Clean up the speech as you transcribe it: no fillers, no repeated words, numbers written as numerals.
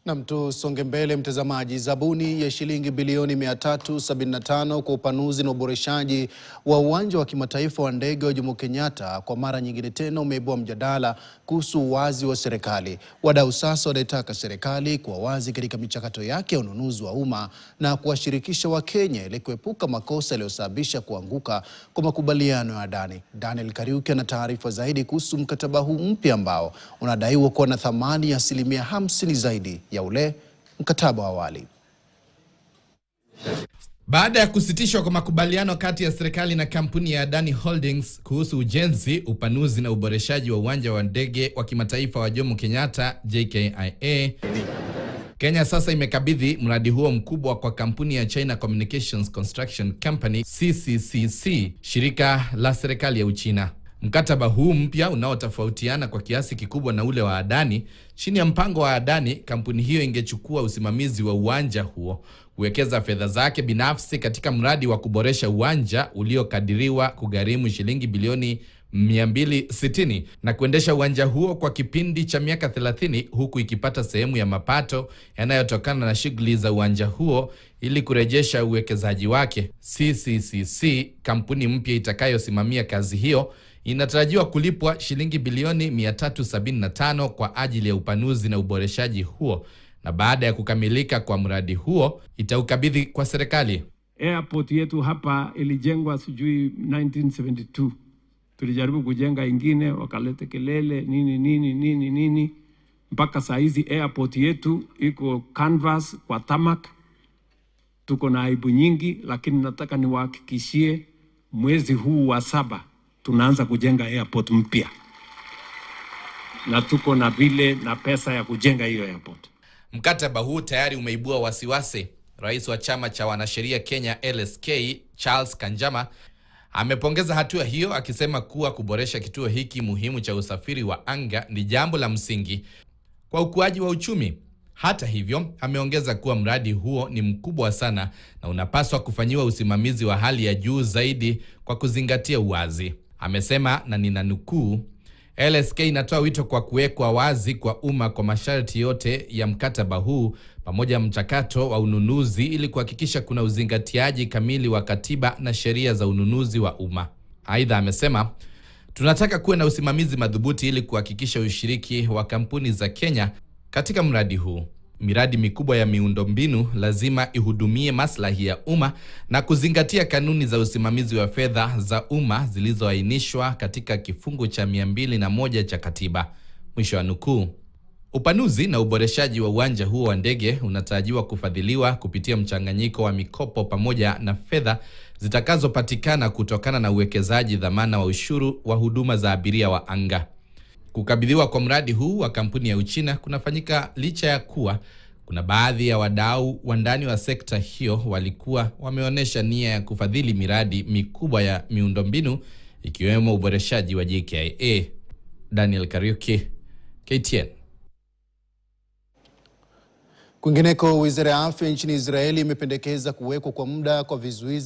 Na tusonge mbele mtazamaji. Zabuni ya shilingi bilioni 375 kwa upanuzi na uboreshaji wa uwanja wa kimataifa wa ndege wa Jomo Kenyatta kwa mara nyingine tena umeibua mjadala kuhusu uwazi wa serikali. Wadau sasa wanaitaka serikali kuwa wazi katika michakato yake ya ununuzi wa umma na kuwashirikisha Wakenya ili kuepuka makosa yaliyosababisha kuanguka kwa makubaliano ya Adani. Daniel Kariuki ana taarifa zaidi kuhusu mkataba huu mpya ambao unadaiwa kuwa na thamani ya 50% zaidi ya ule mkataba wa awali. Baada ya kusitishwa kwa makubaliano kati ya serikali na kampuni ya Adani Holdings kuhusu ujenzi, upanuzi na uboreshaji wa uwanja wa ndege wa kimataifa wa Jomo Kenyatta JKIA, Kenya sasa imekabidhi mradi huo mkubwa kwa kampuni ya China Communications Construction Company CCCC, shirika la serikali ya Uchina. Mkataba huu mpya unaotofautiana kwa kiasi kikubwa na ule wa Adani. Chini ya mpango wa Adani, kampuni hiyo ingechukua usimamizi wa uwanja huo, kuwekeza fedha zake binafsi katika mradi wa kuboresha uwanja uliokadiriwa kugharimu shilingi bilioni 260 na kuendesha uwanja huo kwa kipindi cha miaka 30, huku ikipata sehemu ya mapato yanayotokana na shughuli za uwanja huo ili kurejesha uwekezaji wake. CCCC, kampuni mpya itakayosimamia kazi hiyo, inatarajiwa kulipwa shilingi bilioni 375 kwa ajili ya upanuzi na uboreshaji huo, na baada ya kukamilika kwa mradi huo itaukabidhi kwa serikali. Airport yetu hapa ilijengwa sijui 1972. Tulijaribu kujenga ingine, wakalete kelele nini mpaka saa hizi airport yetu iko canvas kwa tarmac. Tuko na aibu nyingi, lakini nataka niwahakikishie mwezi huu wa 7 tunaanza kujenga airport mpya, na tuko na vile na pesa ya kujenga hiyo airport. Mkataba huu tayari umeibua wasiwasi. Rais wa chama cha wanasheria Kenya LSK, Charles Kanjama, amepongeza hatua hiyo, akisema kuwa kuboresha kituo hiki muhimu cha usafiri wa anga ni jambo la msingi kwa ukuaji wa uchumi. Hata hivyo, ameongeza kuwa mradi huo ni mkubwa sana na unapaswa kufanyiwa usimamizi wa hali ya juu zaidi kwa kuzingatia uwazi. Amesema, na ninanukuu, LSK inatoa wito kwa kuwekwa wazi kwa umma kwa masharti yote ya mkataba huu pamoja na mchakato wa ununuzi ili kuhakikisha kuna uzingatiaji kamili wa katiba na sheria za ununuzi wa umma. Aidha amesema, tunataka kuwe na usimamizi madhubuti ili kuhakikisha ushiriki wa kampuni za Kenya katika mradi huu. Miradi mikubwa ya miundombinu lazima ihudumie maslahi ya umma na kuzingatia kanuni za usimamizi wa fedha za umma zilizoainishwa katika kifungu cha 201 cha katiba. Mwisho wa nukuu. Upanuzi na uboreshaji wa uwanja huo wa ndege unatarajiwa kufadhiliwa kupitia mchanganyiko wa mikopo pamoja na fedha zitakazopatikana kutokana na uwekezaji dhamana wa ushuru wa huduma za abiria wa anga. Kukabidhiwa kwa mradi huu wa kampuni ya Uchina kunafanyika licha ya kuwa kuna baadhi ya wadau wa ndani wa sekta hiyo walikuwa wameonyesha nia ya kufadhili miradi mikubwa ya miundombinu ikiwemo uboreshaji wa JKIA. Daniel Kariuki, KTN. Kwingineko, Wizara ya Afya nchini Israeli imependekeza kuwekwa kwa muda kwa vizuizi